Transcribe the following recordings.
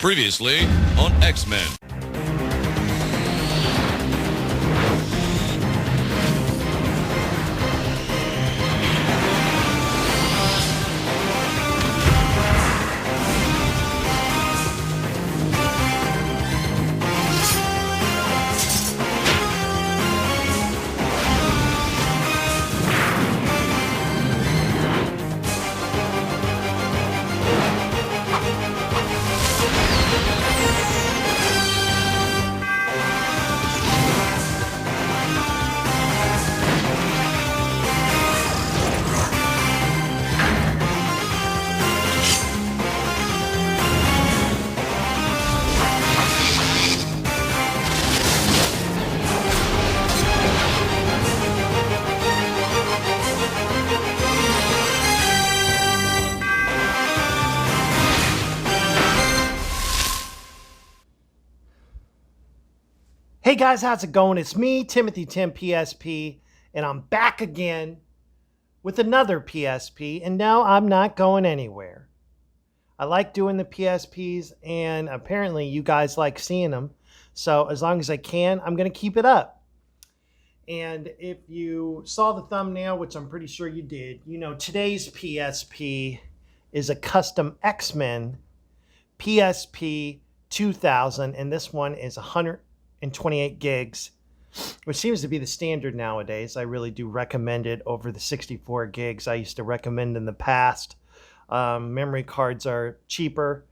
Previously on X-Men. Hey guys, how's it going? It's me, Timothy Tim PSP, and I'm back again with another PSP, and no, I'm not going anywhere. I like doing the PSPs, and apparently you guys like seeing them, so as long as I can, I'm going to keep it up. And if you saw the thumbnail, which I'm pretty sure you did, you know today's PSP is a custom X-Men PSP 2000, and this one is 128 gigs, which seems to be the standard nowadays. I really do recommend it over the 64 gigs I used to recommend in the past. Memory cards are cheaper,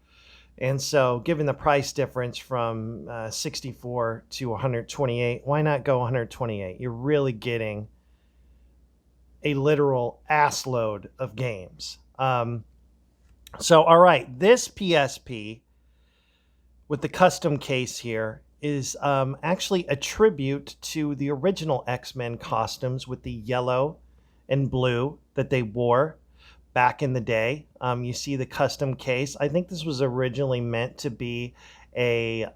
and so given the price difference from 64 to 128, why not go 128? You're really getting a literal ass load of games. So all right, this PSP with the custom case here is actually a tribute to the original X-Men costumes with the yellow and blue that they wore back in the day. You see the custom case. I think this was originally meant to be a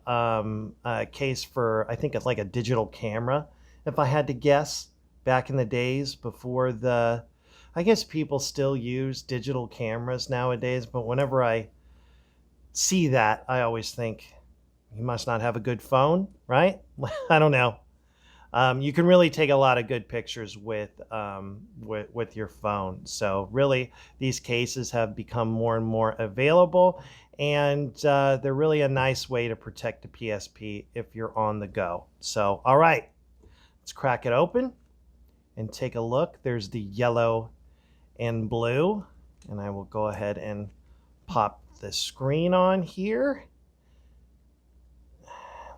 case for, I think it's like a digital camera, if I had to guess, back in the days before the, I guess people still use digital cameras nowadays, but whenever I see that, I always think, you must not have a good phone, right? I don't know. You can really take a lot of good pictures with your phone. So really, these cases have become more and more available, and they're really a nice way to protect the PSP if you're on the go. So, all right, let's crack it open and take a look. There's the yellow and blue, and I will go ahead and pop the screen on here.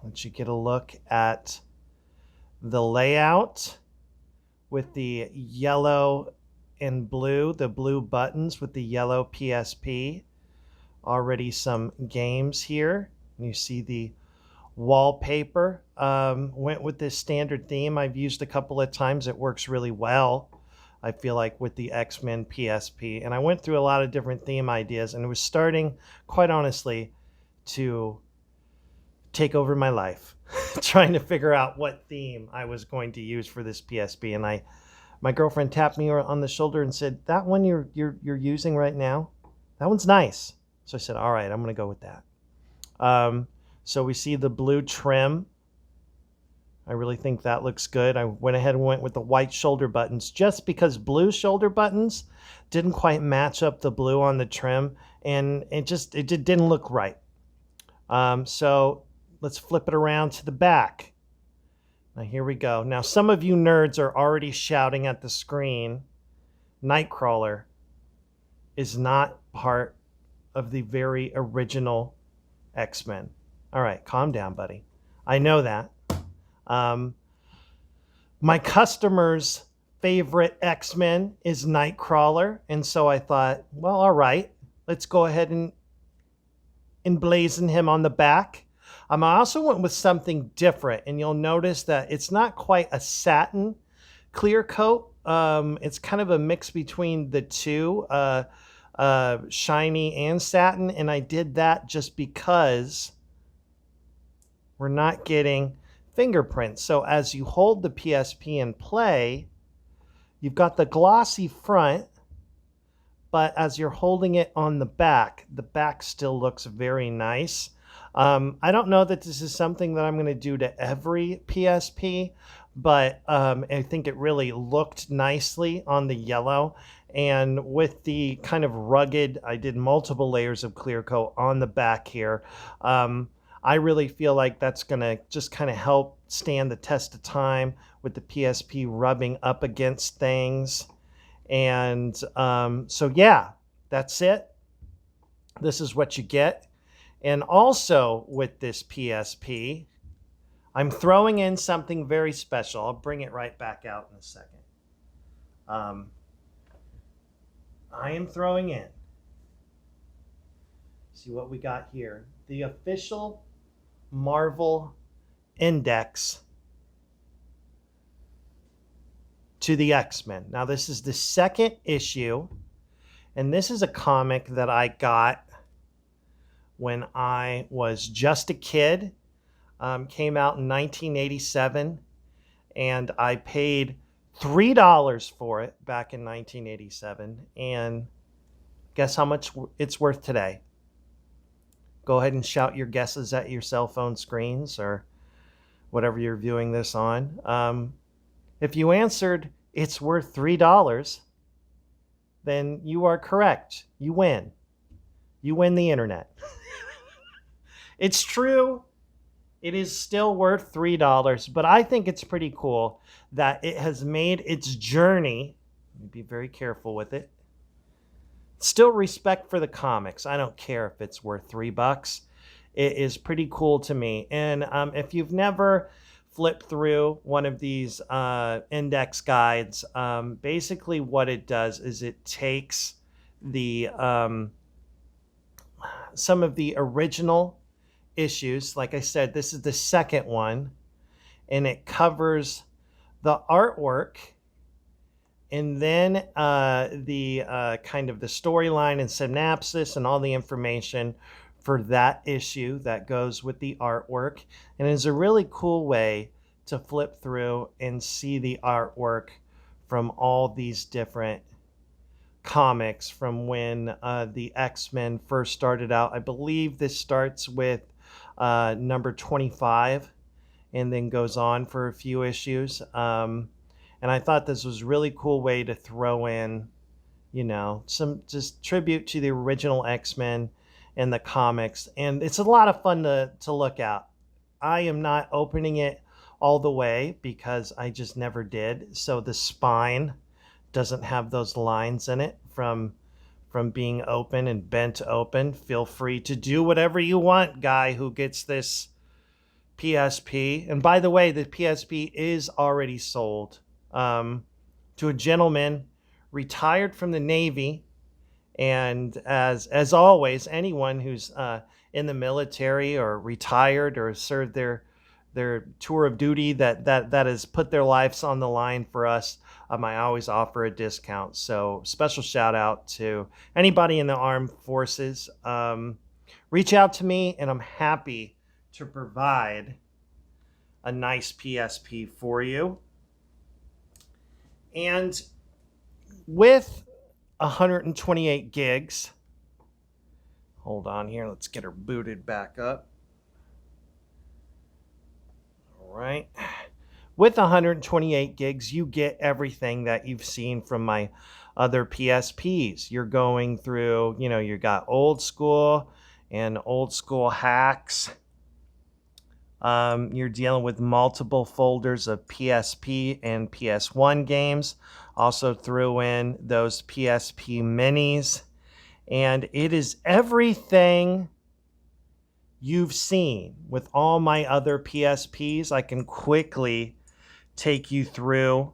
Let you get a look at the layout with the yellow and blue, the blue buttons with the yellow PSP. Already some games here. You see the wallpaper. Went with this standard theme I've used a couple of times. It works really well, I feel like, with the X-Men PSP. And I went through a lot of different theme ideas, and it was starting, quite honestly, to take over my life, trying to figure out what theme I was going to use for this PSP. And my girlfriend tapped me on the shoulder and said, "That one you're using right now, that one's nice." So I said, "All right, I'm going to go with that." So we see the blue trim. I really think that looks good. I went ahead and went with the white shoulder buttons just because blue shoulder buttons didn't quite match up the blue on the trim, and it didn't look right. So let's flip it around to the back. Now here we go. Now some of you nerds are already shouting at the screen, Nightcrawler is not part of the very original X-Men. All right, calm down, buddy. I know that. My customer's favorite X-Men is Nightcrawler, and so I thought, well, all right, let's go ahead and emblazon him on the back. I also went with something different, and you'll notice that it's not quite a satin clear coat. It's kind of a mix between the two, shiny and satin, and I did that just because we're not getting fingerprints. So as you hold the PSP in play, you've got the glossy front, but as you're holding it on the back still looks very nice. I don't know that this is something that I'm going to do to every PSP, but I think it really looked nicely on the yellow. And with the kind of rugged, I did multiple layers of clear coat on the back here. I really feel like that's going to just kind of help stand the test of time with the PSP rubbing up against things. And so, yeah, that's it. This is what you get. And also with this PSP, I'm throwing in something very special. I'll bring it right back out in a second. I am throwing in, see what we got here, the official Marvel Index to the X-Men. Now, this is the second issue, and this is a comic that I got when I was just a kid. Came out in 1987, and I paid $3 for it back in 1987. And guess how much it's worth today? Go ahead and shout your guesses at your cell phone screens or whatever you're viewing this on. If you answered it's worth $3, then you are correct. You win. You win the internet. It's true. It is still worth $3, but I think it's pretty cool that it has made its journey. Be very careful with it. Still respect for the comics. I don't care if it's worth $3. It is pretty cool to me. And if you've never flipped through one of these index guides, basically what it does is it takes the some of the original issues. Like I said, this is the second one, and it covers the artwork and then the kind of the storyline and synopsis and all the information for that issue that goes with the artwork. And it's a really cool way to flip through and see the artwork from all these different comics from when the X-Men first started out. I believe this starts with number 25 and then goes on for a few issues. And I thought this was a really cool way to throw in, some just tribute to the original X-Men and the comics. And it's a lot of fun to look at. I am not opening it all the way because I just never did. So the spine doesn't have those lines in it from being open and bent open. Feel free to do whatever you want, guy who gets this PSP. And by the way, the PSP is already sold to a gentleman retired from the Navy. And as always, anyone who's in the military or retired or served their tour of duty that has put their lives on the line for us, I always offer a discount. So special shout out to anybody in the armed forces. Reach out to me and I'm happy to provide a nice PSP for you. And with 128 gigs, hold on here, let's get her booted back up. All right. With 128 gigs, you get everything that you've seen from my other PSPs. You're going through, you got old school and old school hacks. You're dealing with multiple folders of PSP and PS1 games. Also threw in those PSP minis. And it is everything you've seen with all my other PSPs. I can quickly take you through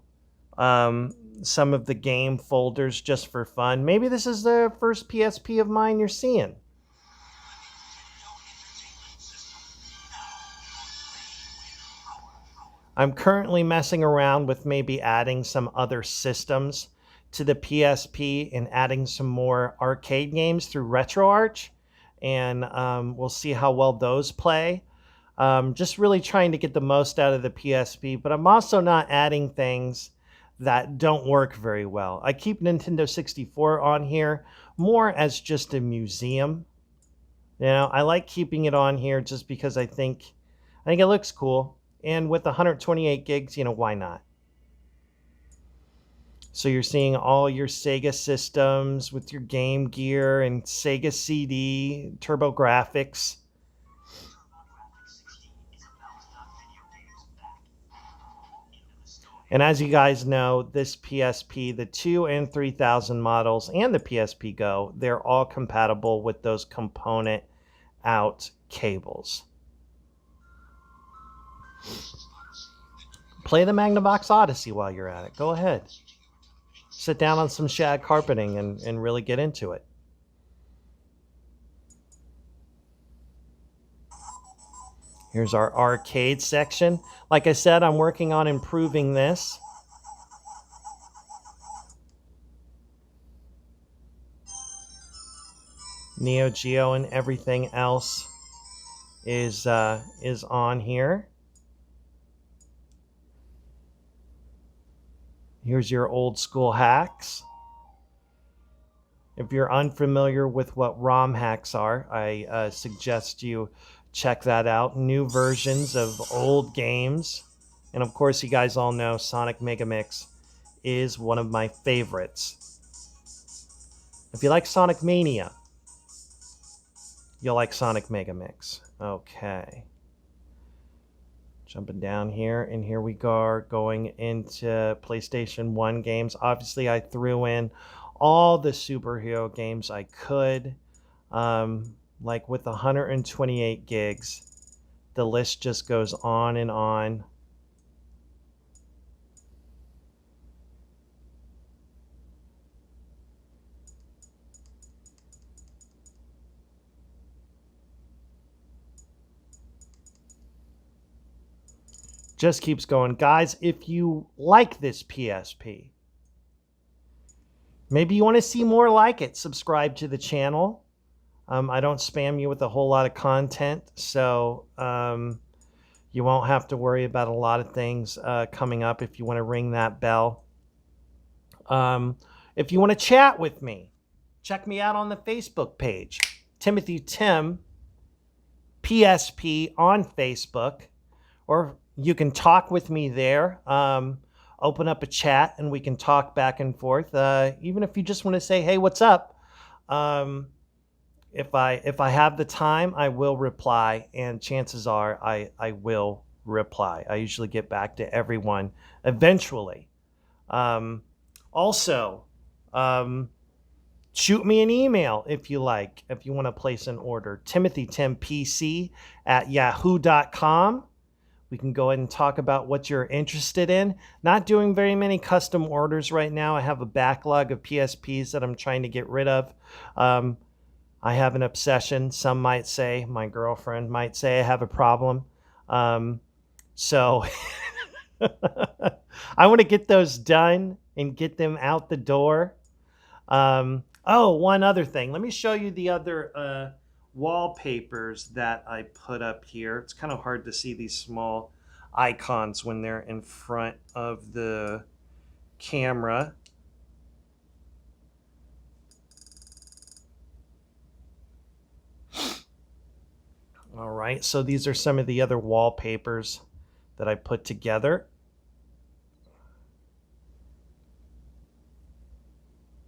some of the game folders just for fun. Maybe this is the first PSP of mine you're seeing. I'm currently messing around with maybe adding some other systems to the PSP and adding some more arcade games through RetroArch. And we'll see how well those play. Just really trying to get the most out of the PSP, but I'm also not adding things that don't work very well. I keep Nintendo 64 on here more as just a museum You know, I like keeping it on here just because I think it looks cool. And with 128 gigs, you know, why not? So you're seeing all your Sega systems with your Game Gear and Sega CD, TurboGrafx. And as you guys know, this PSP, the 2 and 3000 models and the PSP Go, they're all compatible with those component out cables. Play the Magnavox Odyssey while you're at it. Go ahead. Sit down on some shag carpeting and really get into it. Here's our arcade section. Like I said, I'm working on improving this. Neo Geo and everything else is on here. Here's your old school hacks. If you're unfamiliar with what ROM hacks are, I suggest you check that out. New versions of old games. And of course, you guys all know Sonic Mega Mix is one of my favorites. If you like Sonic Mania, you'll like Sonic Mega Mix. Okay. Jumping down here, and here we go, going into PlayStation 1 games. Obviously, I threw in all the superhero games I could. Like with 128 gigs, the list just goes on and on. Just keeps going. Guys, if you like this PSP, maybe you want to see more like it, subscribe to the channel. I don't spam you with a whole lot of content, so you won't have to worry about a lot of things coming up if you want to ring that bell. If you want to chat with me, check me out on the Facebook page, Timothy Tim PSP on Facebook, or you can talk with me there. Open up a chat and we can talk back and forth. Even if you just want to say, hey, what's up? If I have the time, I will reply, and chances are I will reply. I usually get back to everyone eventually. Also, shoot me an email if you like, if you want to place an order. timothytimpc@yahoo.com. We can go ahead and talk about what you're interested in. Not doing very many custom orders right now. I have a backlog of PSPs that I'm trying to get rid of. I have an obsession. Some might say, my girlfriend might say I have a problem. So I want to get those done and get them out the door. Oh, one other thing. Let me show you the other wallpapers that I put up here. It's kind of hard to see these small icons when they're in front of the camera. All right, so these are some of the other wallpapers that I put together.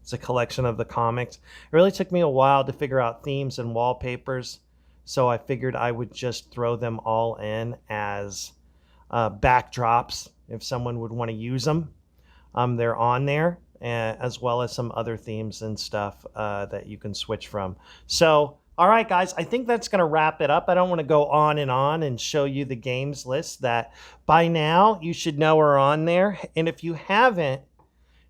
It's a collection of the comics. It really took me a while to figure out themes and wallpapers, so I figured I would just throw them all in as backdrops if someone would want to use them. They're on there, as well as some other themes and stuff that you can switch from. So, all right, guys, I think that's going to wrap it up. I don't want to go on and show you the games list that by now you should know are on there. And if you haven't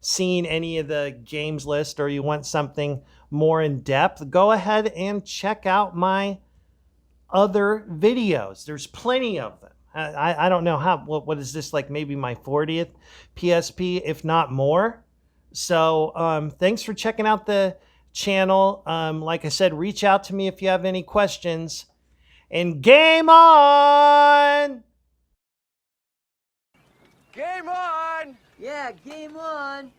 seen any of the games list, or you want something more in depth, go ahead and check out my other videos. There's plenty of them. I don't know what is this, like maybe my 40th PSP, if not more. So thanks for checking out the channel. Like I said, reach out to me if you have any questions, and game on! Game on! Yeah, game on!